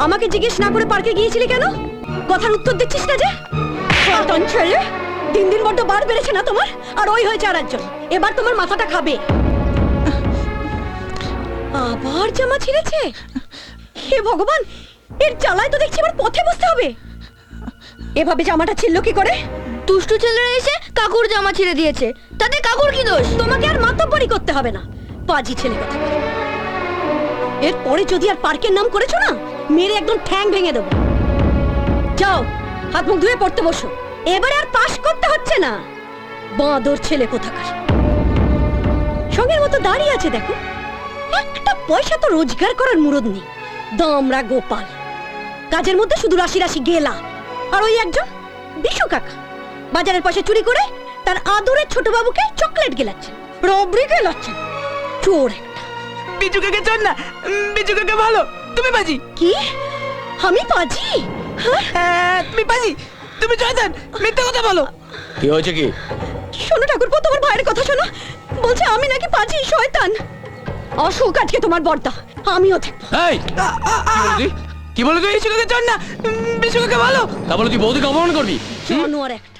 আমাকে জিজ্ঞেস না করে পার্কে গিয়েছিলি কেন? কথার উত্তর দিচ্ছিস না যে? শয়তান ছেলে, দিন দিন বড্ড বার বেড়েছে না তোমার? আর ওই হয়েছে আর একজন, এবার তোমার মাথাটা খাবে। আবার জামা ছিঁড়েছে? হে ভগবান, এর জ্বালায় তো দেখছি এবার পথে বসতে হবে। এভাবে জামাটা ছিঁড়লো কি করে? দুষ্টু ছেলেরা এসে কাকুর জামা ছিঁড়ে দিয়েছে, তাতে কাকুর কি দোষ? তোমাকে আর মাতব্বরি করতে হবে না, পাজি ছেলে কথা। এরপরে যদি আর পার্কের নাম করেছো না, মেরে একদম ঠ্যাং ভেঙে দেবো। যাও, হাত মুখ ধুয়ে পড়তে বসো। এবারে আর পাস করতে হচ্ছে না, বাঁদর ছেলে কোথাকার। সঙ্গের মতো দাঁড়িয়ে আছে দেখো, একটা পয়সা তো রোজগার করার মুরদ নেই। দামরা গোপাল, কাজের মধ্যে শুধু রাশি রাশি গেলা। আর ওই একজন বিশু কাকা, বাজারের পয়সা চুরি করে তার আদরের ছোট বাবুকে চকলেট গেলাচ্ছেন, রবড়ি গেলাচ্ছেন। চোর একটা। বিজু কাকা চল না, বিজু কাকা ভালো, তুমি বাজি। কি? আমি পাজি? হ্যাঁ, তুমি বাজি, তুমি শয়তান, মিথ্যা কথা বলো। কি হয়েছে কি? শোনো ঠাকুরপো, তোমার ভাইয়ের কথা শোনো। বলছে আমি নাকি পাজি, শয়তান। অসুখ আজকে তোমার বর্দা, আমিও দেখবো। এই কি বললি তুই? বিজু কাকা চল না, বিজু কাকা ভালো। তা বলে তুই বৌদিকে অপমান করবি? জানোয়ার একটা।